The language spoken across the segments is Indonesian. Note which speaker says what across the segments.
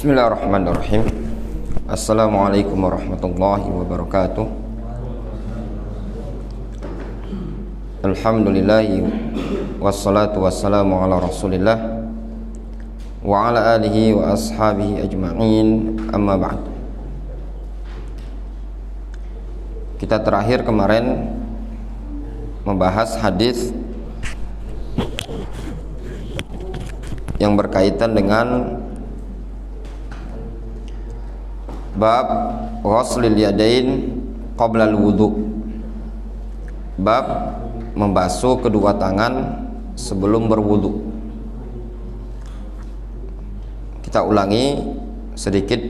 Speaker 1: Bismillahirrahmanirrahim. Assalamualaikum warahmatullahi wabarakatuh. Alhamdulillahi wassalatu wassalamu ala rasulillah wa ala alihi wa ashabihi ajma'in, amma ba'd. Kita terakhir kemarin membahas hadis yang berkaitan dengan bab ghuslil yadain qabla al-wudu, bab membasuh kedua tangan sebelum berwudu. Kita ulangi sedikit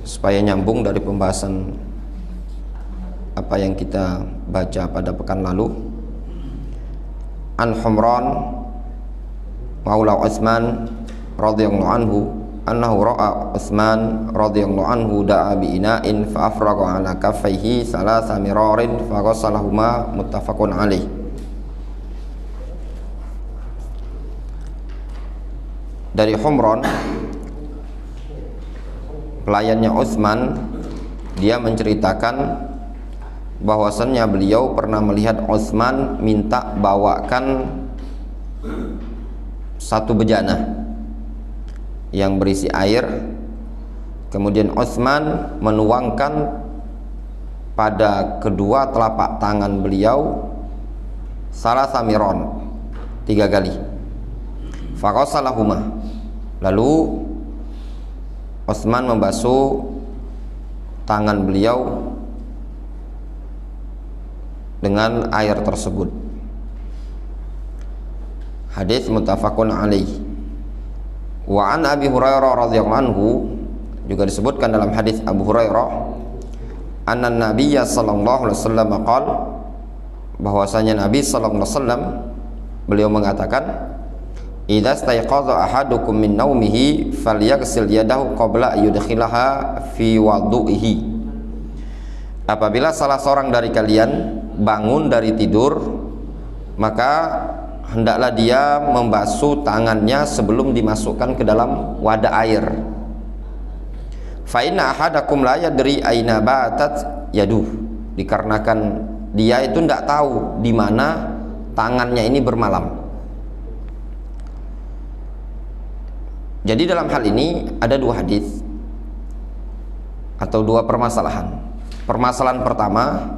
Speaker 1: supaya nyambung dari pembahasan apa yang kita baca pada pekan lalu. An Humran maula Utsman radhiyallahu anhu annahu ra'a Utsman radhiyallahu anhu da'a bi ina'in fa afraqa ala kaffaihi salasa mirarin fa ghassalahuma, muttafaqun alaih. Dari Humran, pelayannya Utsman, dia menceritakan bahwasannya beliau pernah melihat Utsman minta bawakan satu bejana yang berisi air. Kemudian Utsman menuangkan pada kedua telapak tangan beliau salasa miron, 3 kali. Faqasalahuma, lalu Utsman membasuh tangan beliau dengan air tersebut. Hadis muttafaqun alaih. Wa an Abi Hurairah radhiyallahu anhu, juga disebutkan dalam hadis Abu Hurairah, anna Nabiyya sallallahu alaihi wasallam qala, bahwasanya Nabi sallallahu alaihi wasallam beliau mengatakan, idza stayqadha ahadukum min naumihi falyaghsil yadahu qabla yudkhilaha fi wudu'ihi. Apabila salah seorang dari kalian bangun dari tidur, maka hendaklah dia membasuh tangannya sebelum dimasukkan ke dalam wadah air. Fa inna ahadakum la yadri aina batat yaduh, dikarenakan dia itu tidak tahu di mana tangannya ini bermalam. Jadi dalam hal ini ada 2 hadis atau 2 permasalahan. Permasalahan pertama,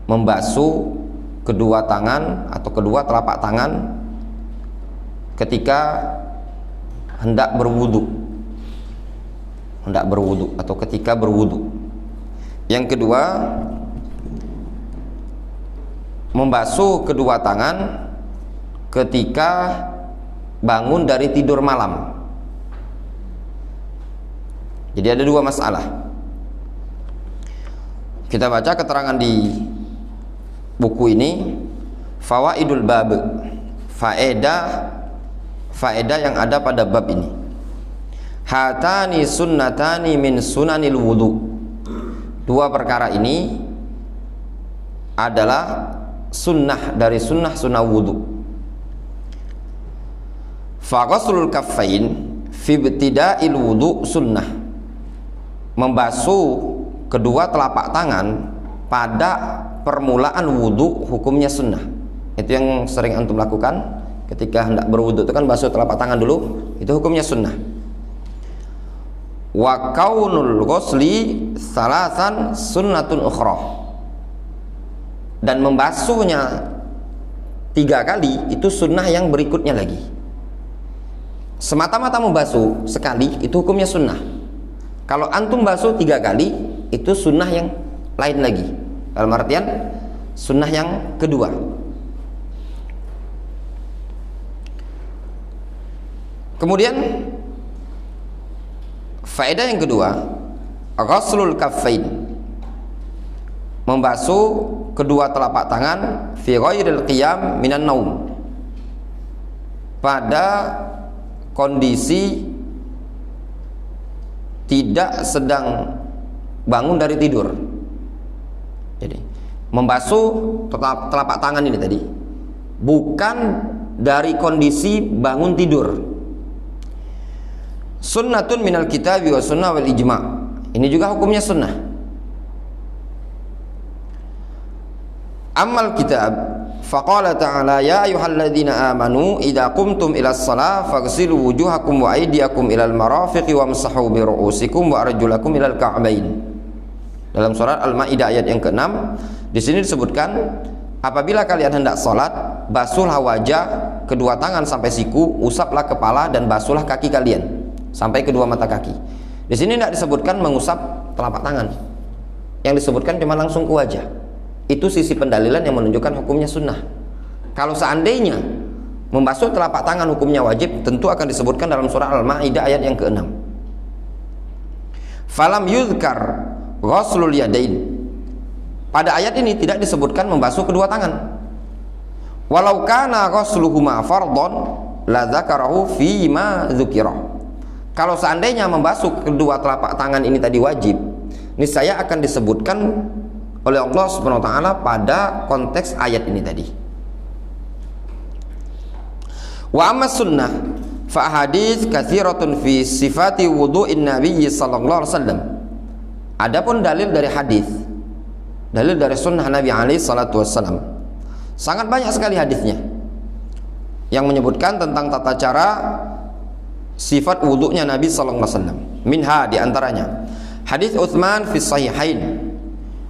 Speaker 1: membasuh kedua tangan atau kedua telapak tangan ketika hendak berwudu atau ketika berwudu. Yang kedua, membasuh kedua tangan ketika bangun dari tidur malam. Jadi ada 2 masalah. Kita baca keterangan di buku ini, fawaidul bab, faedah yang ada pada bab ini. Hatani sunnatani min sunanil wudu. 2 perkara ini adalah sunnah dari sunnah wudu. Fa ghuslul kaffain fi ibtida'il wudu sunnah. Membasuh kedua telapak tangan pada permulaan wudu hukumnya sunnah. Itu yang sering antum lakukan ketika hendak berwudu, itu kan basuh telapak tangan dulu, itu hukumnya sunnah. Wa kaunul ghusli salasan sunnatun ukhra, dan membasuhnya 3 kali itu sunnah yang berikutnya lagi. Semata-mata membasuh sekali itu hukumnya sunnah. Kalau antum basuh 3 kali itu sunnah yang lain lagi, dalam artian sunnah yang kedua. Kemudian faedah yang kedua, ghuslul kaffain, membasuh kedua telapak tangan fi ghairil qiyam minan naum, pada kondisi tidak sedang bangun dari tidur. Jadi membasuh telapak tangan ini tadi bukan dari kondisi bangun tidur. Sunnatun minal kitabi wa sunnah wal ijma'. Ini juga hukumnya sunnah. Ammal kitab faqala ta'ala ya ayyuhalladzina amanu idza qumtum ilas shalah faghsilu wujuhakum wa aydiyakum ilal marafiqi wamsahu bi ru'usikum wa arjulakum ilal ka'bain. Dalam surat Al-Maidah ayat yang ke-6 di sini disebutkan apabila kalian hendak salat basuhlah wajah, kedua tangan sampai siku, usaplah kepala dan basuhlah kaki kalian sampai kedua mata kaki. Di sini tidak disebutkan mengusap telapak tangan. Yang disebutkan cuma langsung ke wajah. Itu sisi pendalilan yang menunjukkan hukumnya sunnah. Kalau seandainya membasuh telapak tangan hukumnya wajib, tentu akan disebutkan dalam surah Al-Maidah ayat yang ke-6. Falam yuzkar ghuslul yadain. Pada ayat ini tidak disebutkan membasuh kedua tangan. Walau kana ghusluhuma fardhon la dzakarahu fi ma dzukira. Kalau seandainya membasuh kedua telapak tangan ini tadi wajib, niscaya akan disebutkan oleh Allah Subhanahu wa taala pada konteks ayat ini tadi. Wa amma sunnah fa hadits katsiratun fi sifati wudu'in nabiyyi sallallahu alaihi wasallam. Adapun dalil dari hadis, dalil dari sunnah Nabi alaihi salatu wasallam, sangat banyak sekali hadisnya yang menyebutkan tentang tata cara sifat wudu'nya Nabi sallallahu alaihi wasallam. Minha, di antaranya hadis Utsman fi sahihain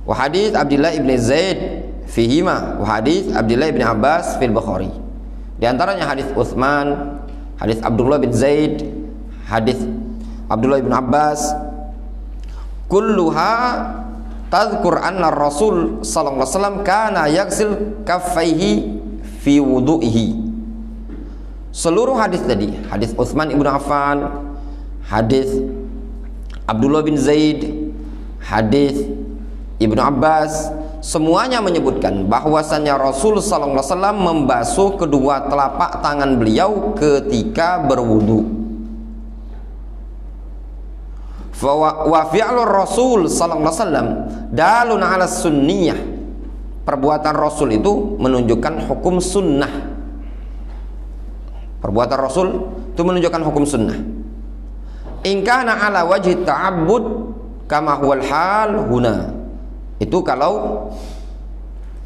Speaker 1: wa hadits Abdullah ibn Zaid fihima wa hadits Abdullah ibn Abbas fil Bukhari. Di antaranya hadits Utsman, hadits Abdullah bin Zaid, hadits Abdullah ibn Abbas, kulluha tadhkur anna Rasul sallallahu alaihi wasallam kana yaghsil kaffaihi fi wudu'ihi. Seluruh hadis tadi, hadits Utsman ibn Affan, hadits Abdullah bin Zaid, hadits Ibnu Abbas, semuanya menyebutkan bahwasannya Rasul sallallahu alaihi wasallam membasuh kedua telapak tangan beliau ketika berwudu. Wa fi'lur Rasul sallallahu alaihi wasallam dalun 'ala sunniyah. Perbuatan Rasul itu menunjukkan hukum sunnah. Perbuatan Rasul itu menunjukkan hukum sunnah. In kana 'ala wajhi ta'abbud kama huwal hal huna. Itu kalau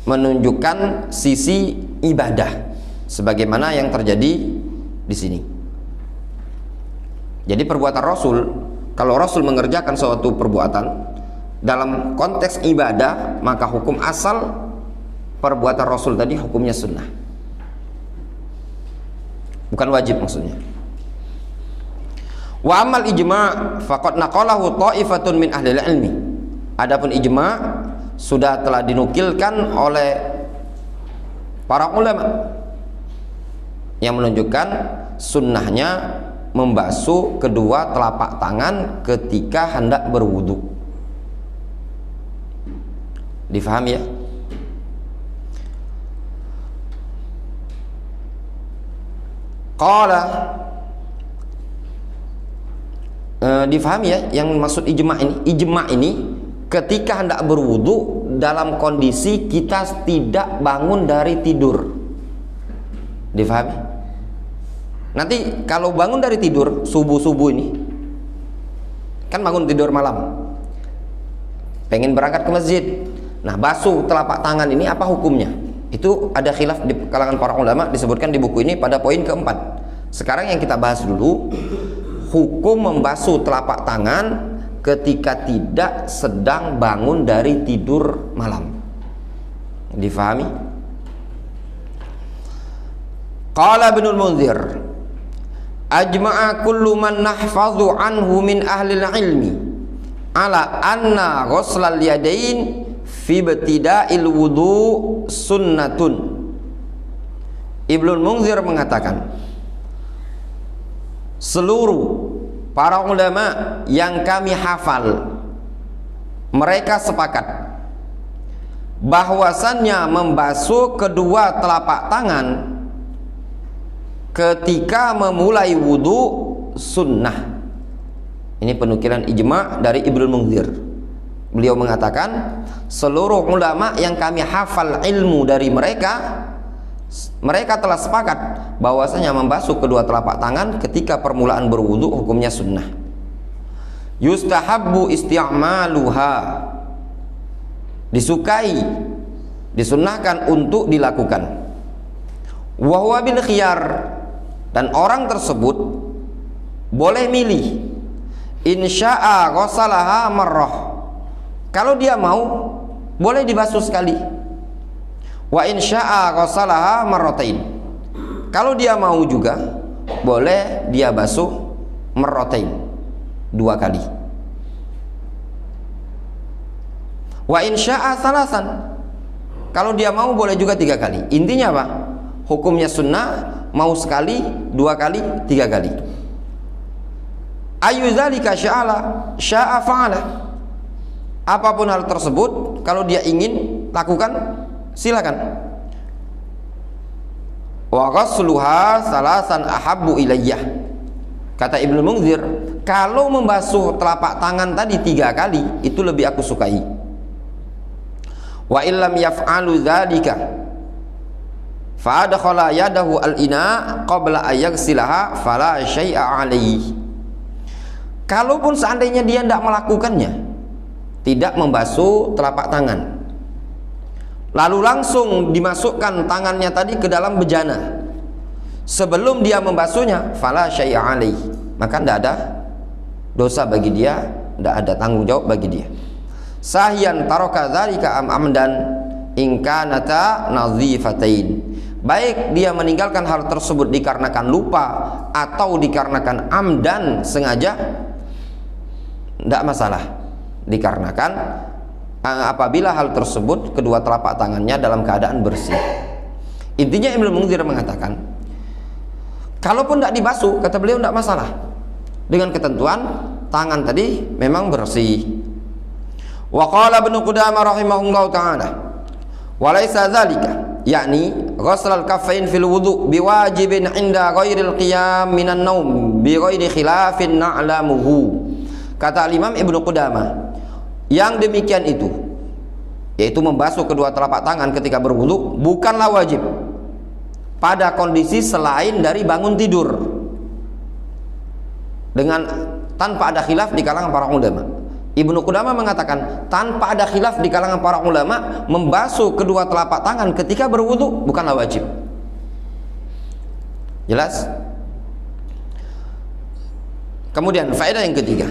Speaker 1: menunjukkan sisi ibadah sebagaimana yang terjadi di sini. Jadi perbuatan Rasul, kalau Rasul mengerjakan suatu perbuatan dalam konteks ibadah, maka hukum asal perbuatan Rasul tadi hukumnya sunnah, bukan wajib maksudnya. Wa amal ijma' faqad naqalahu ta'ifatun min ahli ilmi. Adapun ijma' sudah telah dinukilkan oleh para ulama yang menunjukkan sunnahnya membasuh kedua telapak tangan ketika hendak berwudu. Difahami ya? Qala, difahami ya yang maksud ijma' ini? Ijma' ini ketika hendak berwudu dalam kondisi kita tidak bangun dari tidur. Difahami? Nanti kalau bangun dari tidur subuh-subuh ini, kan bangun tidur malam, pengen berangkat ke masjid, nah basuh telapak tangan ini apa hukumnya? Itu ada khilaf di kalangan para ulama, disebutkan di buku ini pada poin keempat. Sekarang yang kita bahas dulu hukum membasuh telapak tangan ketika tidak sedang bangun dari tidur malam. Difahami? Qala Ibnul Munzir, ajma'a kullu man nahfazu anhu min ahli ilmi ala anna ghuslal yadain fi ibtida'il wudu sunnatun. Ibnul Munzir mengatakan, seluruh para ulama yang kami hafal, mereka sepakat bahwasannya membasuh kedua telapak tangan ketika memulai wudu sunnah. Ini penukilan ijma' dari Ibnul Munzir. Beliau mengatakan seluruh ulama yang kami hafal ilmu dari mereka Mereka telah sepakat bahwasanya membasuh kedua telapak tangan ketika permulaan berwudu hukumnya sunnah. Yustahabbu isti'maluha, disukai, disunnahkan untuk dilakukan. Wa huwa bil khiyar, dan orang tersebut boleh milih. Insya'a ghasalaha marrah, kalau dia mau boleh dibasuh sekali. Wa insya'a ghasalaha marratain, kalau dia mau juga boleh dia basuh marratain, 2 kali. Wa insya'a salasan, kalau dia mau boleh juga 3 kali. Intinya apa? Hukumnya sunnah, mau sekali, 2 kali, 3 kali. Ayu dzalika sya'a fa'ala, apapun hal tersebut, kalau dia ingin lakukan, silakan. Wa ghasluha salasan ahabbu ilayyah, kata Ibnu Munzir, kalau membasuh telapak tangan tadi 3 kali itu lebih aku sukai. Wa illam yaf'alu dzalika fa adkhala yadahu al-ina qabla ayaghsilaha fala syai'a alaihi, kalaupun seandainya dia tidak melakukannya, tidak membasuh telapak tangan, lalu langsung dimasukkan tangannya tadi ke dalam bejana sebelum dia membasuhnya, fala syai'a alaihi, maka tidak ada dosa bagi dia, tidak ada tanggung jawab bagi dia. Sahyan taraka dzalika am amdan in kanata nadhifatain, baik dia meninggalkan hal tersebut dikarenakan lupa atau dikarenakan amdan, sengaja, tidak masalah, dikarenakan apabila hal tersebut kedua telapak tangannya dalam keadaan bersih. Intinya Ibnu Munzir mengatakan, kalaupun tidak dibasuh, kata beliau, tidak masalah, dengan ketentuan tangan tadi memang bersih. Wa qala Ibnu Qudamah rahimahullahu ta'ala, wa laisa dzalika, yakni ghusl al-kaffain fil wudu biwajibin 'inda ghairil qiyam minan naum bi ghairi khilafin na'lamuhu. Kata Imam Ibnu Qudamah, yang demikian itu, yaitu membasuh kedua telapak tangan ketika berwudu, bukanlah wajib pada kondisi selain dari bangun tidur, dengan tanpa ada khilaf di kalangan para ulama. Ibnu Qudamah mengatakan tanpa ada khilaf di kalangan para ulama, membasuh kedua telapak tangan ketika berwudu bukanlah wajib. Jelas? Kemudian faedah yang ketiga,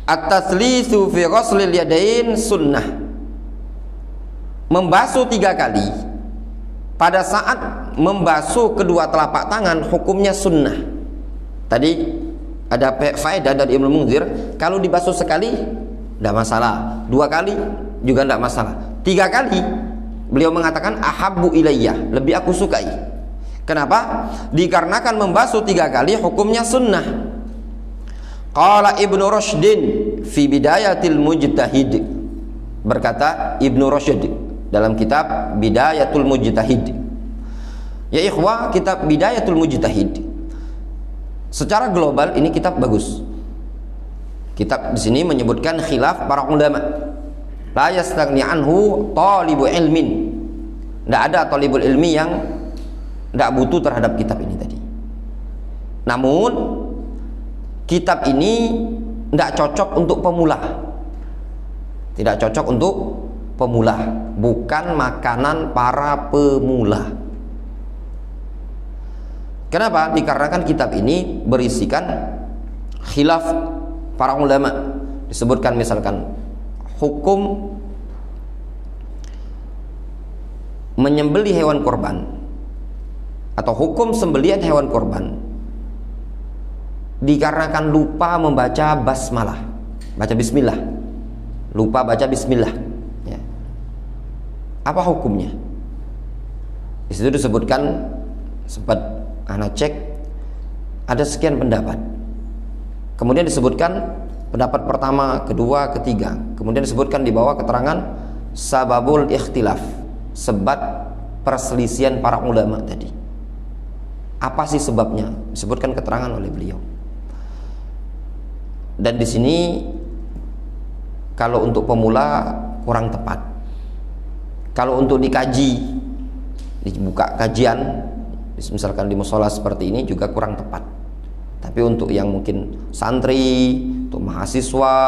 Speaker 1: at-taslitsu fi ghuslil yadain sunnah, membasuh 3 kali pada saat membasuh kedua telapak tangan hukumnya sunnah. Tadi ada faedah dari Ibnu Munzir, kalau dibasuh sekali tidak masalah, 2 kali juga tidak masalah, 3 kali beliau mengatakan ahabbu ilayyah, lebih aku sukai. Kenapa? Dikarenakan membasuh 3 kali hukumnya sunnah. Qala Ibnu Rushdin fi Bidayatil Mujtahid, berkata Ibnu Rushd dalam kitab Bidayatul Mujtahid. Ya ikhwah, kitab Bidayatul Mujtahid secara global ini kitab bagus. Kitab di sini menyebutkan khilaf para ulama. La yastaghni anhu talibu ilmin. Tidak ada talibul ilmi yang tidak butuh terhadap kitab ini tadi. Namun kitab ini tidak cocok untuk pemula. Tidak cocok untuk pemula, bukan makanan para pemula. Kenapa? Dikarenakan kitab ini berisikan khilaf para ulama. Disebutkan misalkan hukum menyembelih hewan korban atau hukum sembelihan hewan korban dikarenakan lupa membaca basmalah, baca bismillah, lupa baca bismillah, ya. Apa hukumnya? Di situ disebutkan, sempat anak cek, ada sekian pendapat. Kemudian disebutkan pendapat pertama, kedua, ketiga. Kemudian disebutkan di bawah keterangan sababul ikhtilaf, sebab perselisihan para ulama tadi. Apa sih sebabnya? Disebutkan keterangan oleh beliau. Dan di sini kalau untuk pemula kurang tepat. Kalau untuk dikaji dibuka kajian, misalkan di musola seperti ini juga kurang tepat. Tapi untuk yang mungkin santri, untuk mahasiswa,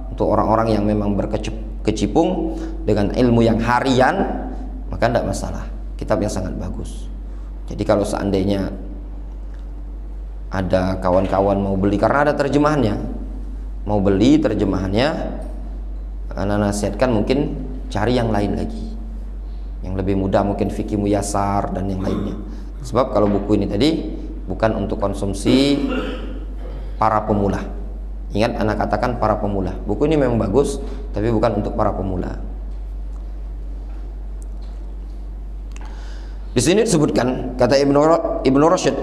Speaker 1: untuk orang-orang yang memang berkecimpung dengan ilmu yang harian, maka tidak masalah. Kitab yang sangat bagus. Jadi kalau seandainya ada kawan-kawan mau beli, karena ada terjemahannya, mau beli terjemahannya, anak nasihatkan mungkin cari yang lain lagi, yang lebih mudah, mungkin Fikih Muyassar dan yang lainnya. Sebab kalau buku ini tadi bukan untuk konsumsi para pemula. Ingat, anak katakan para pemula. Buku ini memang bagus, tapi bukan untuk para pemula. Di sini disebutkan, kata Ibnu Rushd,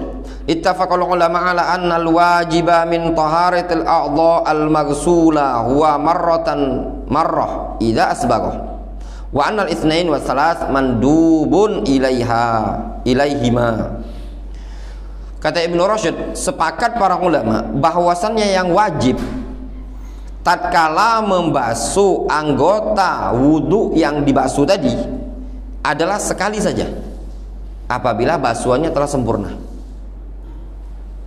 Speaker 1: ittafaqal ulama ala anna al-wajiba min taharatil a'dha al-maghsula huwa marrah idza asbagha wa anna al-itsnain wa thalath mandubun ilaihima. Kata Ibnu Rushd, sepakat para ulama bahwasannya yang wajib tatkala membasuh anggota wudu yang dibasuh tadi adalah sekali saja apabila basuhannya telah sempurna.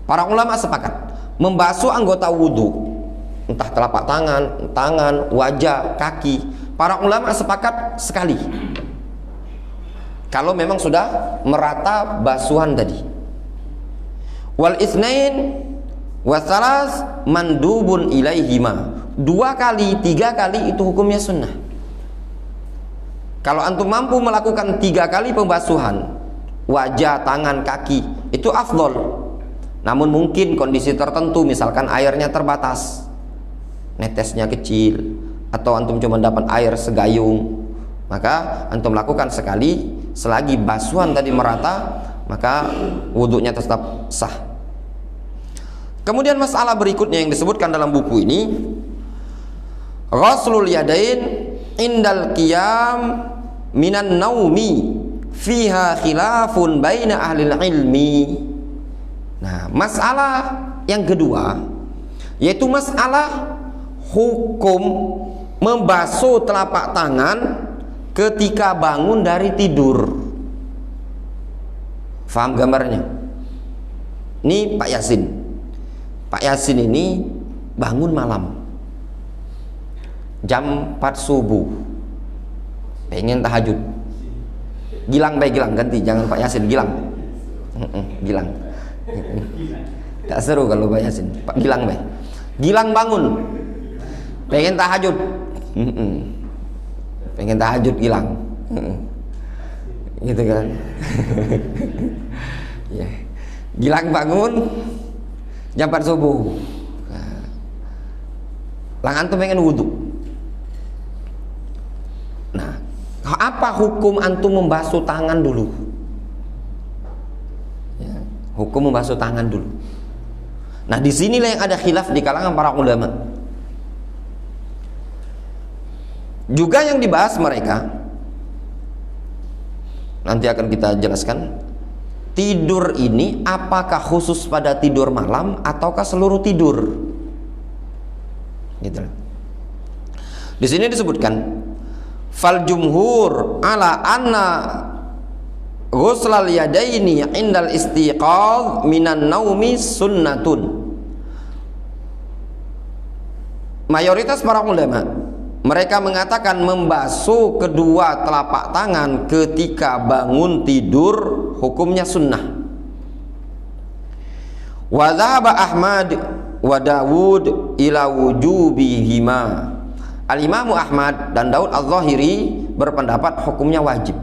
Speaker 1: Para ulama sepakat membasuh anggota wudu, entah telapak tangan, wajah, kaki, para ulama sepakat sekali kalau memang sudah merata basuhan tadi. Wal itsnain wasalas mandubun ilaihima, 2 kali, 3 kali itu hukumnya sunnah. Kalau antum mampu melakukan 3 kali pembasuhan wajah, tangan, kaki, itu afdol. Namun mungkin kondisi tertentu, misalkan airnya terbatas, netesnya kecil, atau antum cuma dapat air segayung, maka antum lakukan sekali, selagi basuhan tadi merata, maka wudhunya tetap sah. Kemudian masalah berikutnya yang disebutkan dalam buku ini, ghuslul yadain indal qiyam minan naumi fiha khilafun baina ahli ilmi. Nah, masalah yang kedua yaitu masalah hukum membasuh telapak tangan ketika bangun dari tidur. Faham gambarnya? Ini Pak Yasin. Pak Yasin ini bangun malam jam 4 subuh, pengen tahajud. Gilang baik, Gilang ganti, jangan Pak Yasin, Gilang. Gilang. Tak seru kalau Pak Yasin. Pak Gilang baik. Gilang bangun, pengen tahajud. Pengen tahajud Gilang. Gitu kan. Ya. Gilang bangun jam 4 subuh. Lang antum pengen wudhu. Nah, apa hukum antum membasuh tangan dulu? Ya, hukum membasuh tangan dulu. Nah, disinilah yang ada khilaf di kalangan para ulama. Juga yang dibahas mereka, nanti akan kita jelaskan. Tidur ini apakah khusus pada tidur malam ataukah seluruh tidur? Gitu. Di sini disebutkan fal jumhur ala anna ghuslal yadaini indal istiqadh minan naumi sunnatun. Mayoritas para ulama mereka mengatakan membasuh kedua telapak tangan ketika bangun tidur hukumnya sunnah. Wa dhahaba Ahmad wa Dawud ila wujubihima. Al-Imam Ahmad dan Daud Al-Zahiri berpendapat hukumnya wajib.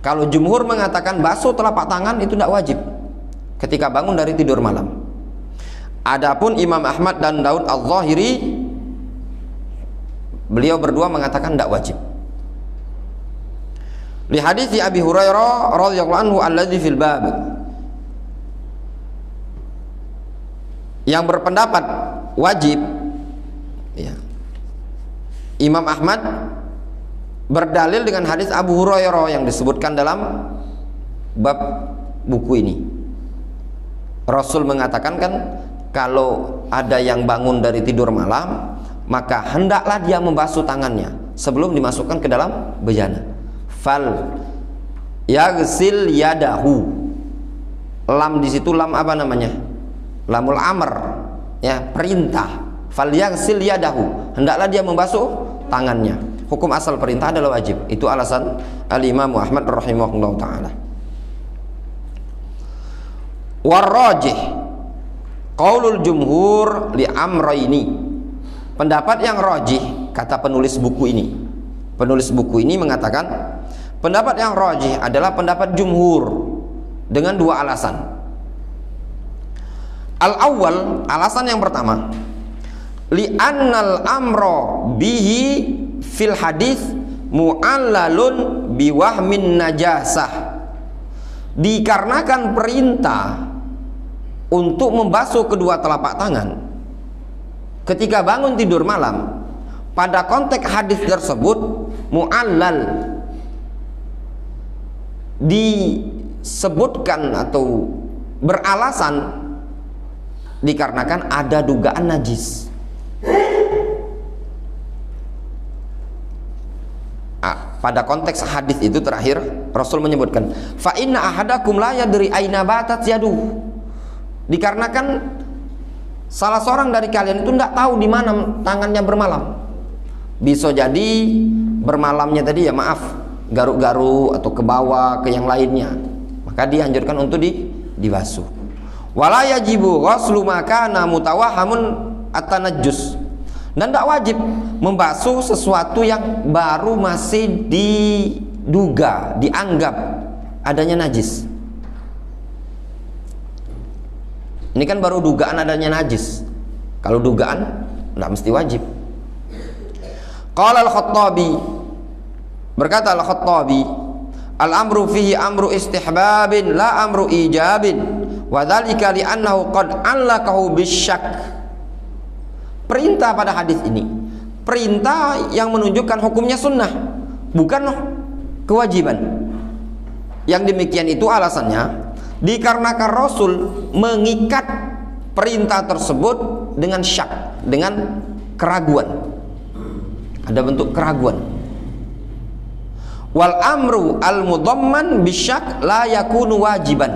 Speaker 1: Kalau jumhur mengatakan basuh telapak tangan itu tidak wajib ketika bangun dari tidur malam. Adapun Imam Ahmad dan Daud Al-Zahiri, beliau berdua mengatakan tidak wajib. Li hadits Abi Hurairah radhiyallahu anhu alladzi fil bab, yang berpendapat wajib ya. Imam Ahmad berdalil dengan hadis Abu Hurairah yang disebutkan dalam bab buku ini. Rasul mengatakan kan, kalau ada yang bangun dari tidur malam, maka hendaklah dia membasuh tangannya sebelum dimasukkan ke dalam bejana. Fal yaghsil yadahu. Lam di situ lam apa namanya? Lamul amr, ya, perintah. Falyaghsil yadahu, hendaklah dia membasuh tangannya. Hukum asal perintah adalah wajib. Itu alasan Al-Imam Ahmad rahimahullah taala. Warrajih qaulul jumhur li amrayni. Pendapat yang rajih, kata penulis buku ini. Penulis buku ini mengatakan pendapat yang rajih adalah pendapat jumhur dengan dua alasan. Al-awwal, alasan yang pertama, li'annal amra bihi fil hadis mu'allalun biwahmin najasah. Dikarenakan perintah untuk membasuh kedua telapak tangan ketika bangun tidur malam, pada konteks hadis tersebut mu'allal, disebutkan atau beralasan dikarenakan ada dugaan najis. Pada konteks hadis itu terakhir Rasul menyebutkan fa inna ahadakum la yadri aina batat yaduh. Dikarenakan salah seorang dari kalian itu tidak tahu di mana tangannya bermalam. Bisa jadi bermalamnya tadi, ya maaf, garuk-garuk atau ke bawah ke yang lainnya, maka dianjurkan untuk dibasuh. Wala yajibu ghuslu makana mutawahhamun at-tanajjus. Dan tidak wajib membasuh sesuatu yang baru masih diduga, dianggap adanya najis. Ini kan baru dugaan adanya najis. Kalau dugaan tidak mesti wajib. Qala al-Khattabi, berkata al-Khattabi, al-amru fihi amru istihbabin la amru ijabin, wa dzalika li'annahu qad 'allaqahu bisyak. Perintah pada hadis ini perintah yang menunjukkan hukumnya sunnah, bukan kewajiban. Yang demikian itu alasannya dikarenakan Rasul mengikat perintah tersebut dengan syak, dengan keraguan. Ada bentuk keraguan. Wal amru al mudamman bisyak la yakunu wajiban.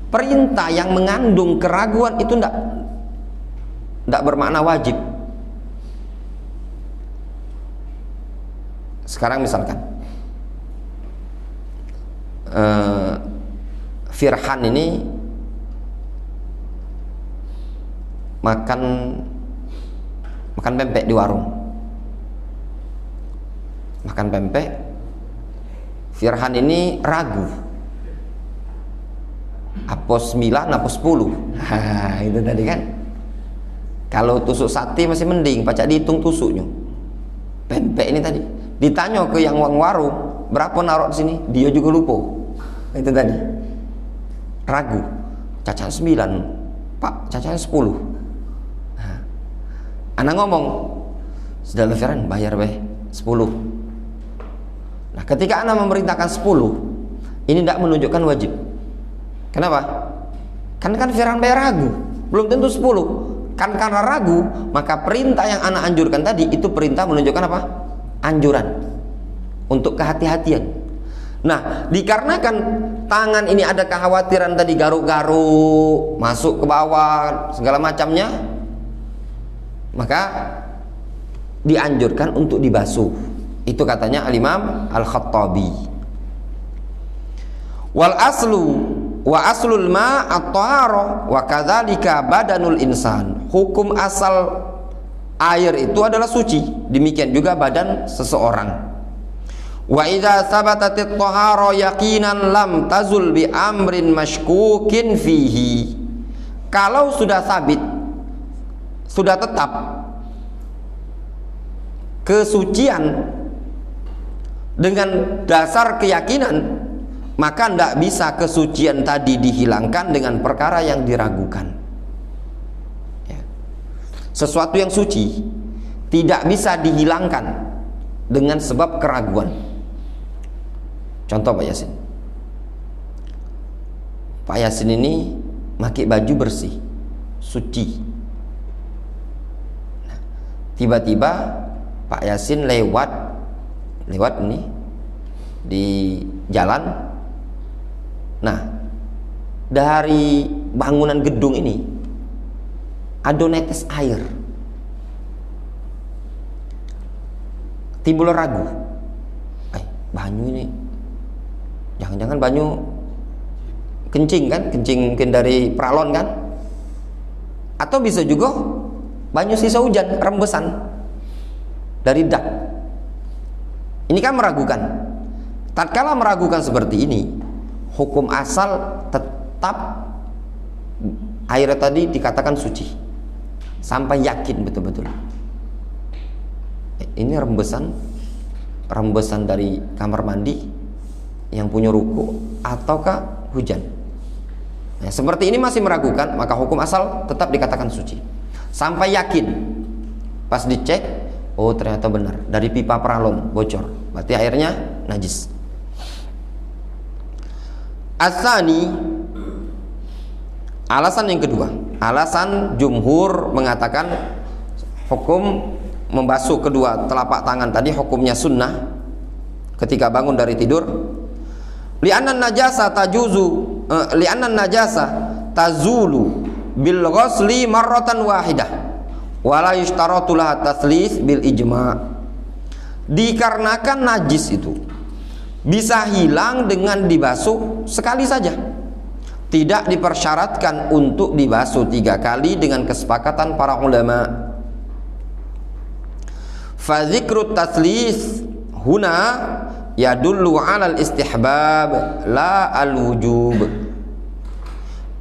Speaker 1: Perintah yang mengandung keraguan itu tidak bermakna wajib. Sekarang misalkan Firhan ini makan pempek di warung. Makan pempek, Firhan ini ragu, apa 9 apa 10. Itu tadi kan. Kalau tusuk sate masih mending, pacak dihitung tusuknya. Pempek ini tadi ditanya ke yang warung, berapa naruh di sini, dia juga lupa. Itu tadi ragu, cacat 9 pak, cacat 10. Anak ngomong, sudah leveran bayar 10. Nah, ketika anak memerintahkan 10, ini tidak menunjukkan wajib. Kenapa? Kan Fir'aun bayar ragu, belum tentu 10. Kan karena ragu, maka perintah yang anak anjurkan tadi itu perintah menunjukkan apa? Anjuran untuk kehati-hatian. Nah, dikarenakan tangan ini ada kekhawatiran tadi garuk-garuk, masuk ke bawah, segala macamnya, maka dianjurkan untuk dibasuh. Itu katanya Al-Imam Al-Khattabi. Wal aslu wa aslul ma at-taharah wa kadzalika badanul insan. Hukum asal air itu adalah suci, demikian juga badan seseorang. Wa idza thabatatit taharah yaqinan lam tazul bi amrin mashkukin fihi. Kalau sudah sabit, sudah tetap kesucian dengan dasar keyakinan, maka tidak bisa kesucian tadi dihilangkan dengan perkara yang diragukan. Ya. Sesuatu yang suci tidak bisa dihilangkan dengan sebab keraguan. Contoh Pak Yasin. Pak Yasin ini pakai baju bersih, suci. Nah, tiba-tiba Pak Yasin lewat ini di jalan. Nah, dari bangunan gedung ini ada netes air. Timbul ragu, banyu ini jangan-jangan banyu kencing kan, kencing mungkin dari peralon kan, atau bisa juga banyu sisa hujan, rembesan dari dak. Ini kan meragukan. Tatkala meragukan seperti ini, hukum asal tetap air tadi dikatakan suci sampai yakin betul-betul ini rembesan dari kamar mandi yang punya ruko ataukah hujan. Nah, seperti ini masih meragukan, maka hukum asal tetap dikatakan suci sampai yakin. Pas dicek, oh ternyata benar, dari pipa peralon bocor, berarti airnya najis. Asani, alasan yang kedua, alasan jumhur mengatakan hukum membasuh kedua telapak tangan tadi hukumnya sunnah ketika bangun dari tidur. Li'annan najasa tazulu bil ghusli marratan wahidah wala yushtaratu laha tatslits bil ijma'. Dikarenakan najis itu bisa hilang dengan dibasuh sekali saja, tidak dipersyaratkan untuk dibasuh 3 kali dengan kesepakatan para ulama. Fa dzikrut tatslits huna yadullu 'alal istihbab la al-wujub.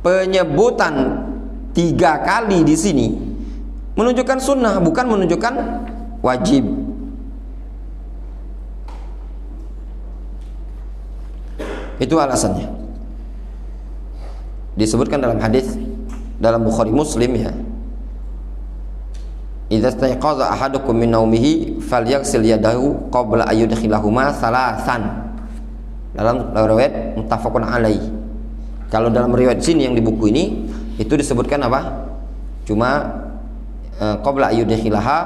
Speaker 1: Penyebutan 3 kali di sini menunjukkan sunnah, bukan menunjukkan wajib. Itu alasannya. Disebutkan dalam hadis dalam Bukhari Muslim ya. Idza staiqaza ahadukum min naumihi falyaghsil yadahu qabla an yudkhilahuma salasan. Dalam riwayat muttafaqun alaih. Kalau dalam riwayat sini yang di buku ini itu disebutkan apa? Cuma qabla an yudkhilaha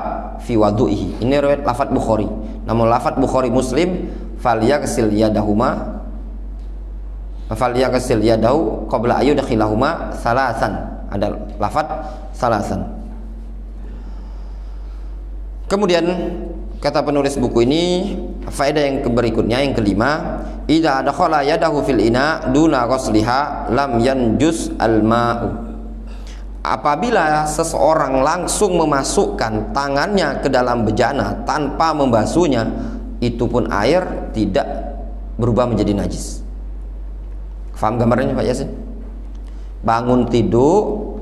Speaker 1: fi wudu'ihi. Ini riwayat lafaz Bukhari. Namun lafaz Bukhari Muslim falyaghsil yadahuma falyaghsil yadahu qabla an yudkhilahuma salasan. Ada lafaz salasan. Kemudian kata penulis buku ini, faedah yang berikutnya yang kelima, idza adkhala yadahu fil ina duna ghusliha lam yanjus al-ma'u. Apabila seseorang langsung memasukkan tangannya ke dalam bejana tanpa membasuhnya, itu pun air tidak berubah menjadi najis. Faham gambarnya Pak Yasin? Bangun tidur,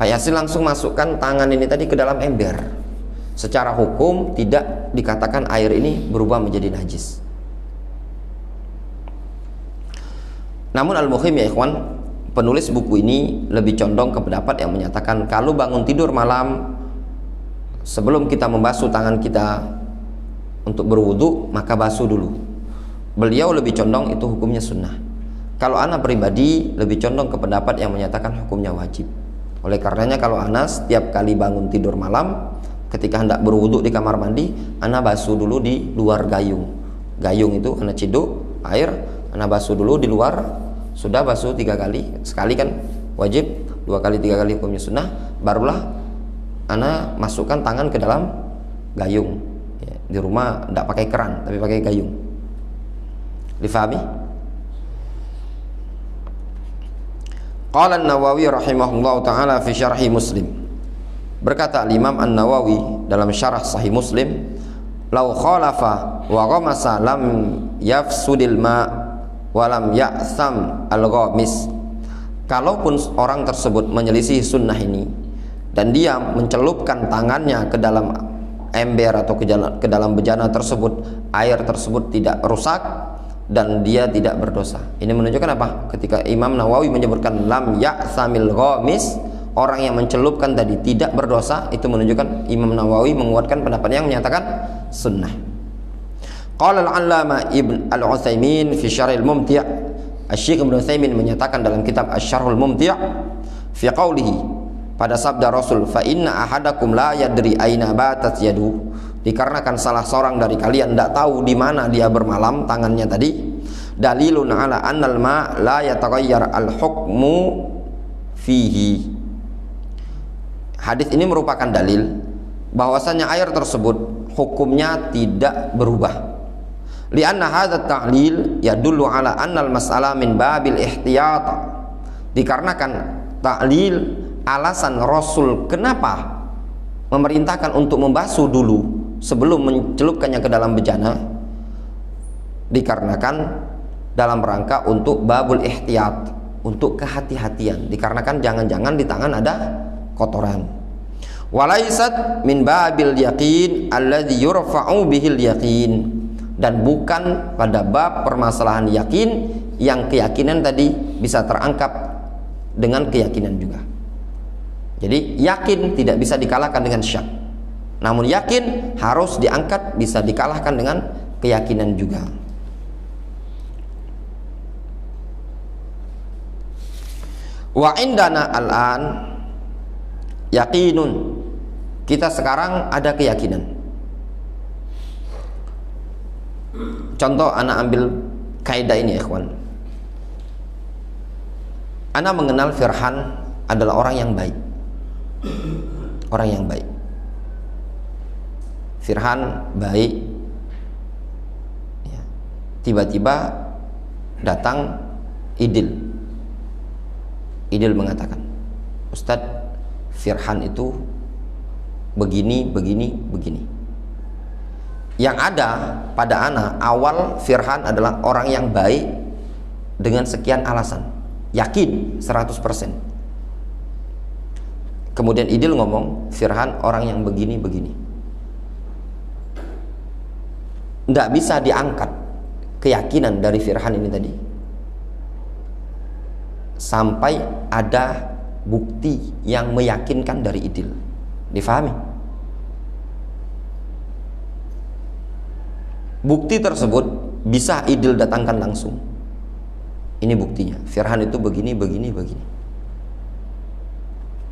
Speaker 1: Pak Yasin langsung masukkan tangan ini tadi ke dalam ember. Secara hukum tidak dikatakan air ini berubah menjadi najis. Namun al-muhim ya ikhwan, penulis buku ini lebih condong ke pendapat yang menyatakan kalau bangun tidur malam sebelum kita membasuh tangan kita untuk berwudu, maka basuh dulu. Beliau lebih condong itu hukumnya sunnah. Kalau ana pribadi lebih condong ke pendapat yang menyatakan hukumnya wajib. Oleh karenanya kalau ana setiap kali bangun tidur malam, ketika hendak berwudu di kamar mandi, ana basuh dulu di luar gayung. Gayung itu ana ciduk air, ana basuh dulu di luar. Sudah basuh 3 kali, sekali kan wajib, 2 kali 3 kali hukumnya sunnah, barulah ana masukkan tangan ke dalam gayung. Ya, di rumah tidak pakai keran, tapi pakai gayung. Difahami? Qala an-Nawawi rahimahullahu taala fi syarhi Muslim. Berkata Imam An-Nawawi dalam syarah Sahih Muslim, "Lau khalafa wa ghamasa lam yafsudil ma wa lam ya'sam al-ghamis." Kalaupun orang tersebut menyelisih sunnah ini dan dia mencelupkan tangannya ke dalam ember atau ke dalam bejana tersebut, air tersebut tidak rusak dan dia tidak berdosa. Ini menunjukkan apa? Ketika Imam Nawawi menyebutkan lam ya'samil ghamis, orang yang mencelupkan tadi tidak berdosa, itu menunjukkan Imam Nawawi menguatkan pendapat yang menyatakan sunnah. Qala al-Allama Ibn al-Utsaimin fi Syarhil Mumti', Asy-Syaikh Ibnu Utsaimin menyatakan dalam kitab Asy-Syarhul Mumti' fi qaulihi, pada sabda Rasul, fa inna ahadakum la yadri aina batat yadu, dikarenakan salah seorang dari kalian tidak tahu di mana dia bermalam tangannya tadi, dalilun ala annal ma la yataghayyar al hukmu fihi. Hadis ini merupakan dalil bahwasanya air tersebut hukumnya tidak berubah. Lianna hadza ta'lil yadullu ala annal mas'alah min babil ihtiyat. Dikarenakan ta'lil, alasan Rasul kenapa memerintahkan untuk membasuh dulu sebelum mencelupkannya ke dalam bejana, dikarenakan dalam rangka untuk babul ihtiyat, untuk kehati-hatian, dikarenakan jangan-jangan di tangan ada kotoran. Walaisat min babil yaqin alladhi yurfa'u bihil yaqin, dan bukan pada bab permasalahan yakin yang keyakinan tadi bisa terangkat dengan keyakinan juga. Jadi yakin tidak bisa dikalahkan dengan syak, namun yakin harus diangkat, bisa dikalahkan dengan keyakinan juga. Wa indana al-an yakinun, kita sekarang ada keyakinan. Contoh, anak ambil kaidah ini, ikhwan. Ana mengenal Firhan adalah orang yang baik, orang yang baik. Firhan baik, ya. Tiba-tiba datang Idil. Idil mengatakan, Ustadz, Firhan itu begini, begini, begini. Yang ada pada ana awal Firhan adalah orang yang baik dengan sekian alasan, yakin 100%. Kemudian Idil ngomong, Firhan orang yang begini, begini. Tidak bisa diangkat keyakinan dari Firhan ini tadi sampai ada bukti yang meyakinkan dari Idil. Difahami? Bukti tersebut bisa Idil datangkan langsung. Ini buktinya, Firhan itu begini, begini, begini.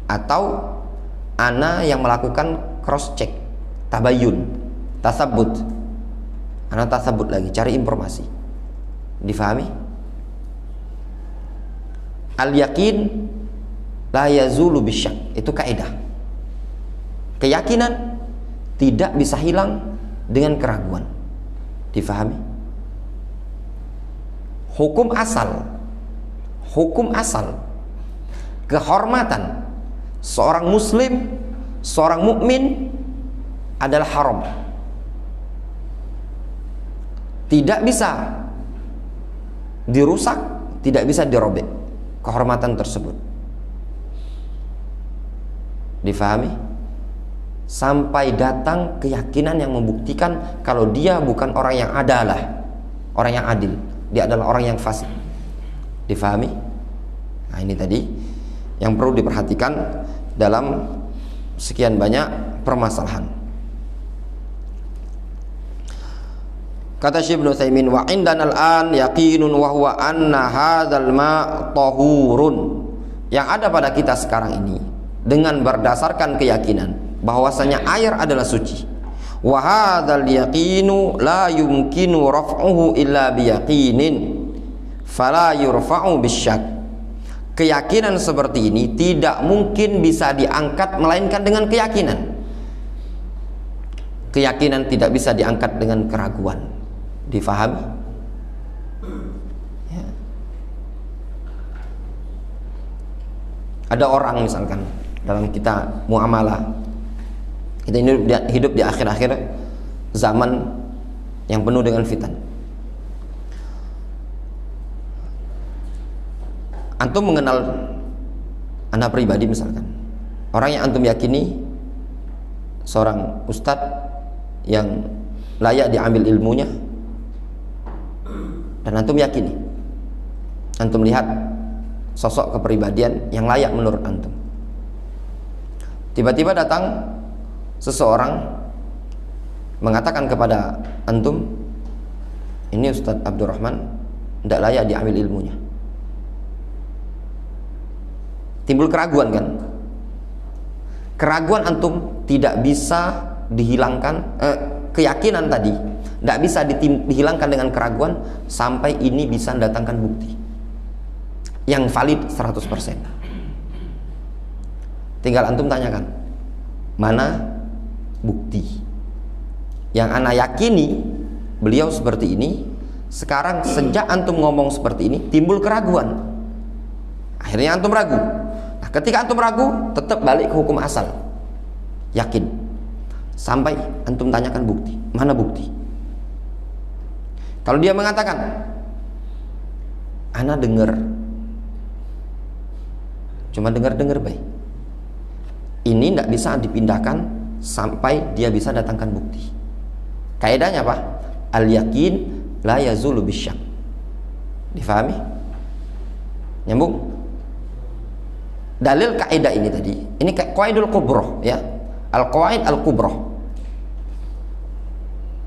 Speaker 1: Atau ana yang melakukan cross check, tabayun, tasabut. Ana tasabut lagi, cari informasi. Difahami? Al-yakin la yazulu bisyak, itu kaidah. Keyakinan tidak bisa hilang dengan keraguan. Difahami? Hukum asal kehormatan seorang muslim, seorang mukmin adalah haram. Tidak bisa dirusak, tidak bisa dirobek kehormatan tersebut. Difahami? Sampai datang keyakinan yang membuktikan kalau dia bukan orang yang adalah, orang yang adil, dia adalah orang yang fasik. Difahami? Nah, ini tadi yang perlu diperhatikan dalam sekian banyak permasalahan. Kata Syekh Ibnu Utsaimin, wa indana al-an yaqinun wa huwa anna hadzal ma tahurun. Yang ada pada kita sekarang ini dengan berdasarkan keyakinan bahwasanya air adalah suci. Wa hadzal yaqinu la yumkinu raf'uhu illa biyaqinin fala yurfa'u bisyak. Keyakinan seperti ini tidak mungkin bisa diangkat melainkan dengan keyakinan. Keyakinan tidak bisa diangkat dengan keraguan. Difahami? Ya. Ada orang misalkan dalam kita muamalah, kita hidup di akhir-akhir zaman yang penuh dengan fitan. Antum mengenal anak pribadi misalkan, orang yang antum yakini seorang ustadz yang layak diambil ilmunya, dan antum yakini, antum lihat sosok kepribadian yang layak menurut antum. Tiba-tiba datang seseorang mengatakan kepada antum, ini Ustadz Abdurrahman tidak layak diambil ilmunya. Timbul keraguan kan? Keraguan antum tidak bisa dihilangkan, keyakinan tadi tidak bisa dihilangkan dengan keraguan sampai ini bisa mendatangkan bukti yang valid 100%. Tinggal antum tanyakan, mana bukti yang ana yakini beliau seperti ini. Sekarang sejak antum ngomong seperti ini timbul keraguan, akhirnya antum ragu. Nah, ketika antum ragu, tetap balik ke hukum asal, yakin, sampai antum tanyakan bukti. Mana bukti? Kalau dia mengatakan, ana dengar, cuma dengar baik, ini tidak bisa dipindahkan sampai dia bisa datangkan bukti. Kaidahnya apa? Al yakin la yazulu bisyak. Difahami? Nyambung? Dalil kaidah ini tadi, ini qaidul kubroh ya, al qaid al kubroh,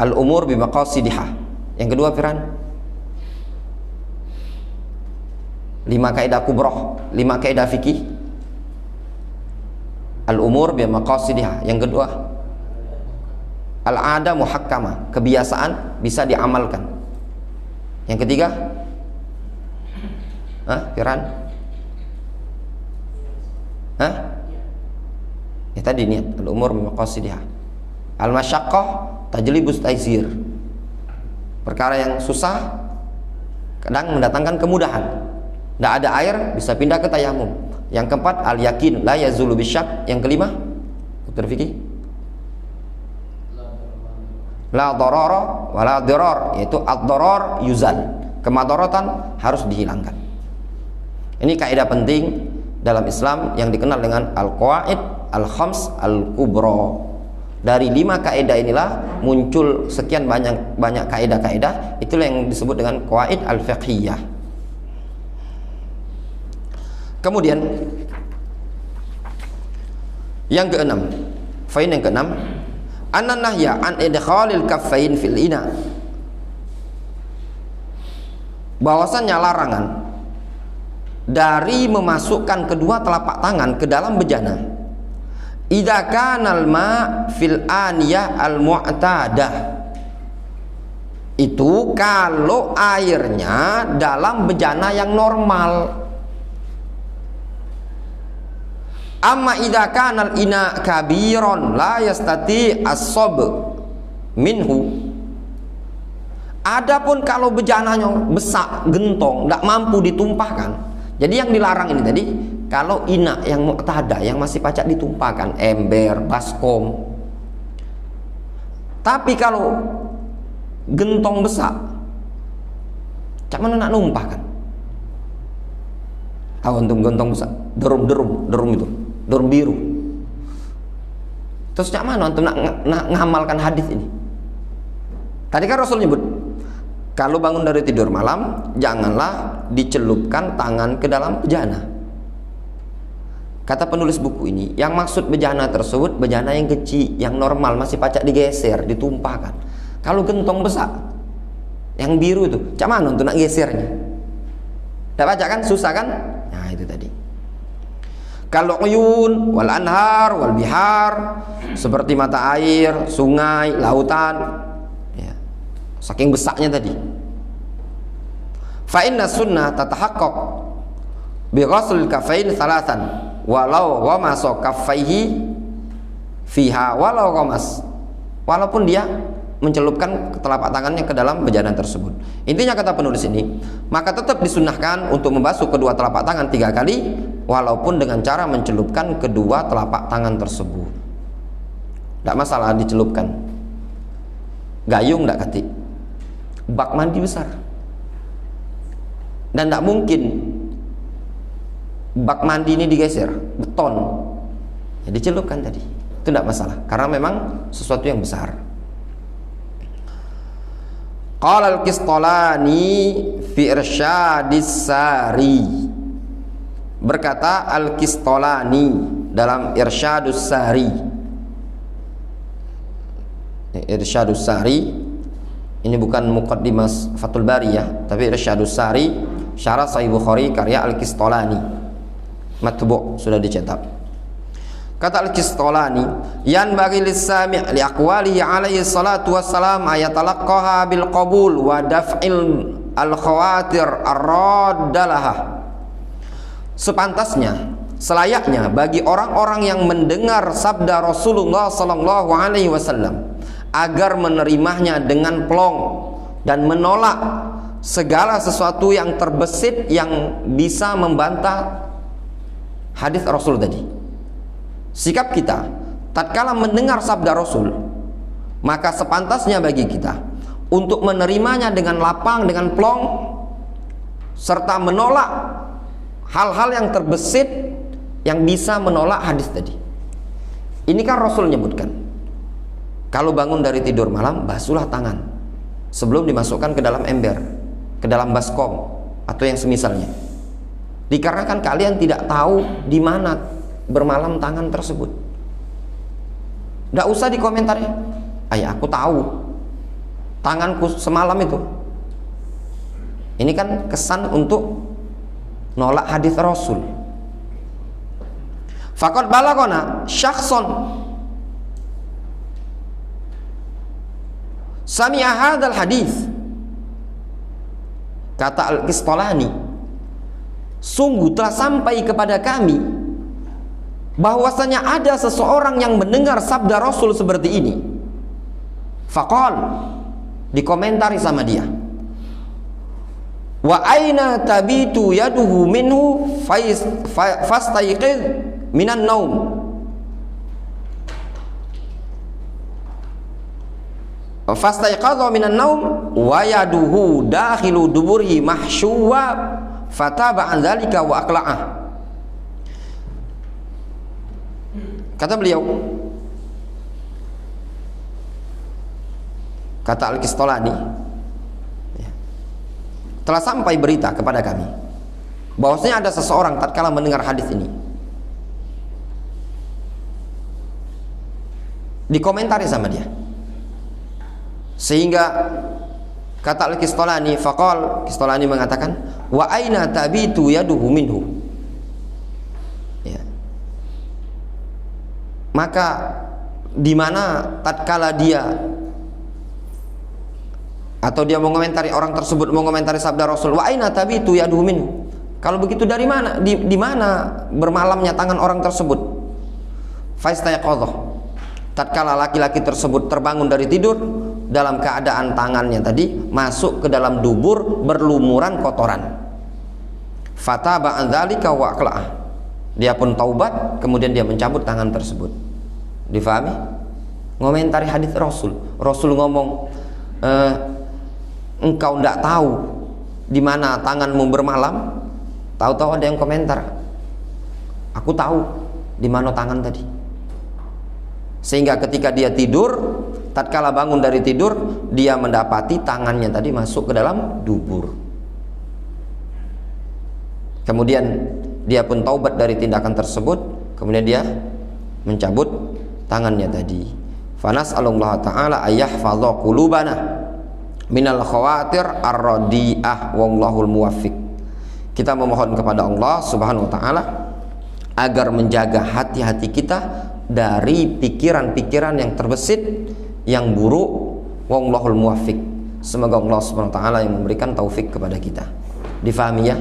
Speaker 1: al umur bi maqasidihah. Yang kedua Firan, 5 kaidah kubroh, 5 kaidah fikih. Al umur bi maqasidihah. Yang kedua al ada muhakkamah, kebiasaan bisa diamalkan. Yang ketiga Firan? Ya tadi niat, al-umur bimaqasidihah. Al-masyaqqah tajlibus taysir. Perkara yang susah kadang mendatangkan kemudahan. Tidak ada air bisa pindah ke tayamum. Yang keempat al-yakin la yazulu bisyak. Yang kelima Dr. Fikih, la darara wa la dirar, yaitu ad-darar yuzal, kemadaratan harus dihilangkan. Ini kaidah penting dalam Islam yang dikenal dengan al-qawaid al-khams al-kubra. Dari 5 kaidah inilah muncul sekian banyak kaidah-kaidah. Itulah yang disebut dengan qawaid al-fiqhiyah. Kemudian yang keenam, fain yang keenam, annan nahya an idkhalil kaffain fil ina, bahwasannya larangan dari memasukkan kedua telapak tangan ke dalam bejana idza kanal ma fil aniyah al mu'tadah, itu kalau airnya dalam bejana yang normal. Amma idza kanal ina kabiron la yastati as-sab minhu, adapun kalau bejananya besar, gentong, tidak mampu ditumpahkan. Jadi yang dilarang ini tadi kalau ina yang mu'tada, yang masih pacak ditumpahkan, ember, baskom. Tapi kalau gentong besar, cak mana nak numpahkan? Tahu untuk gentong besar, derum itu, derum biru. Terus cak mana untuk nak ngamalkan hadis ini? Tadi kan Rasul nyebut, kalau bangun dari tidur malam, janganlah dicelupkan tangan ke dalam bejana. Kata penulis buku ini, yang maksud bejana tersebut bejana yang kecil, yang normal, masih pacak digeser, ditumpahkan. Kalau gentong besar, yang biru itu, cak mana untuk nak gesernya? Tidak baca kan, susah kan? Nah itu tadi. Kalau uyun, wal anhar, wal bihar, seperti mata air, sungai, lautan, ya, saking besarnya tadi. Fa inna sunnah tatahaqqaq bi ghusl kafain thalathan walau ghamasa kaffaihi fiha walau ghamas, walaupun dia mencelupkan telapak tangannya ke dalam bejana tersebut. Intinya kata penulis ini, maka tetap disunnahkan untuk membasuh kedua telapak tangan 3 kali walaupun dengan cara mencelupkan kedua telapak tangan tersebut. Tidak masalah dicelupkan. Gayung tidak katik, bak mandi besar, dan tidak mungkin bak mandi ini digeser, beton, ya dicelupkan tadi, itu tidak masalah karena memang sesuatu yang besar. Qala al-Qistalani fi Irsyadus Sari, berkata al-Qistalani dalam Irsyadus Sari. Irsyadus Sari ini bukan muqaddimah Fathul Bari ya, tapi Irsyadus Sari syarah Sahih Bukhari karya al-Qistalani, matbu' sudah dicetak. Kata Al-Qistolani, yan bagi lis-sami' li aqwalihi alaihi salatu wassalam ayatalaqqaha bil qabul wa daf'il al-khawatir ar-raddalaha. Sepantasnya, selayaknya bagi orang-orang yang mendengar sabda Rasulullah sallallahu alaihi wasallam agar menerimanya dengan plong dan menolak segala sesuatu yang terbesit yang bisa membantah hadis Rasul tadi. Sikap kita tatkala mendengar sabda Rasul, maka sepantasnya bagi kita untuk menerimanya dengan lapang, dengan plong, serta menolak hal-hal yang terbesit yang bisa menolak hadis tadi. Ini kan Rasul menyebutkan, kalau bangun dari tidur malam, basuhlah tangan sebelum dimasukkan ke dalam ember, ke dalam baskom atau yang semisalnya. Dikarenakan kalian tidak tahu di mana bermalam tangan tersebut. Tidak usah dikomentari, ayah aku tahu tanganku semalam itu. Ini kan kesan untuk nolak hadis Rasul. Faqad balagona syakhsun sami'a hadzal hadis. Kata Al-Qistolani, sungguh telah sampai kepada kami bahwasanya ada seseorang yang mendengar sabda Rasul seperti ini. Faqal, dikomentari sama dia, wa aina tabitu yaduhu minhu fastayqiz minan naum. Fastayqadha minan naum wa yaduhu dakhilu duburihi mahsyuwa fataba an dzalika wa aqla'ah. Kata beliau, kata Al-Qistolani, telah sampai berita kepada kami bahwasanya ada seseorang tatkala mendengar hadis ini, dikomentari sama dia, sehingga kata Al-Qistolani, faqal, Qistolani mengatakan, wa aina tabitu yaduhu minhu. Maka di mana tatkala dia atau dia mengomentari, orang tersebut mengomentari sabda Rasul, wa aina tabitu yaduhu minhu. Kalau begitu dari mana? Di mana bermalamnya tangan orang tersebut? Fastayqadha. Tatkala laki-laki tersebut terbangun dari tidur dalam keadaan tangannya tadi masuk ke dalam dubur berlumuran kotoran. Fataba an dzalika wa aqla'ah. Dia pun taubat, kemudian dia mencabut tangan tersebut. Difahami? Ngomentari hadis Rasul. Rasul ngomong, engkau tidak tahu di mana tanganmu bermalam. Tahu-tahu ada yang komentar, aku tahu di mana tangan tadi. Sehingga ketika dia tidur, tatkala bangun dari tidur, dia mendapati tangannya tadi masuk ke dalam dubur. Kemudian dia pun taubat dari tindakan tersebut, kemudian dia mencabut tangannya tadi. Fanas'alullah ta'ala ayyahfadha qulubana minal khawatir ar-radi'ah wallahul muwaffiq. Kita memohon kepada Allah Subhanahu wa taala agar menjaga hati-hati kita dari pikiran-pikiran yang terbesit, yang buruk. Wallahul muwaffiq. Semoga Allah Subhanahu wa taala yang memberikan taufik kepada kita. Difahami ya?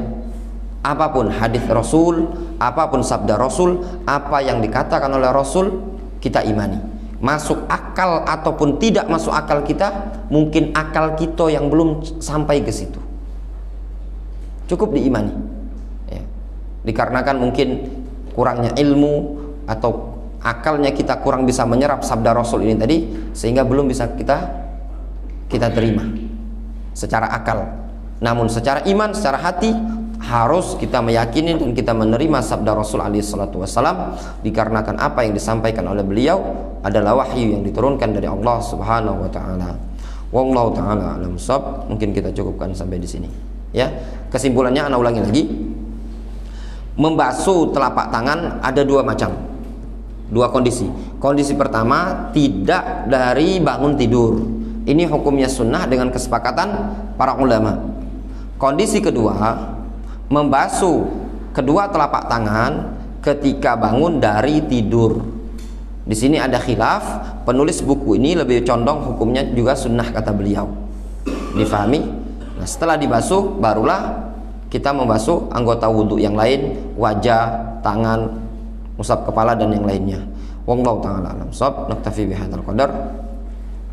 Speaker 1: Apapun hadis Rasul, apapun sabda Rasul, apa yang dikatakan oleh Rasul, kita imani. Masuk akal ataupun tidak masuk akal kita, mungkin akal kita yang belum sampai ke situ, cukup diimani ya. Dikarenakan mungkin kurangnya ilmu atau akalnya kita kurang bisa menyerap sabda Rasul ini tadi, sehingga belum bisa kita terima secara akal. Namun secara iman, secara hati harus kita meyakini dan kita menerima sabda Rasul alaihi salatu wassalam, dikarenakan apa yang disampaikan oleh beliau adalah wahyu yang diturunkan dari Allah Subhanahu wa taala. Wallahu taala alam shawab. Mungkin kita cukupkan sampai di sini ya. Kesimpulannya ana ulangi lagi. Membasuh telapak tangan ada dua macam, dua kondisi. Kondisi pertama, tidak dari bangun tidur. Ini hukumnya sunnah dengan kesepakatan para ulama. Kondisi kedua, membasuh kedua telapak tangan ketika bangun dari tidur. Di sini ada khilaf, penulis buku ini lebih condong hukumnya juga sunnah kata beliau. Difahami? Nah, setelah dibasuh barulah kita membasuh anggota wudhu yang lain, wajah, tangan, usap kepala dan yang lainnya. Wallahu ta'ala alam. Shop, naktafi bihadzal qadar.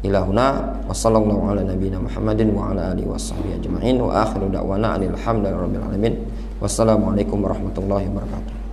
Speaker 1: Ila huna wa sallallahu ala nabiyyina Muhammadin wa ala alihi washabbihi ajma'in wa akhiru da'wana alhamdulillahi rabbil alamin. Wassalamualaikum warahmatullahi wabarakatuh.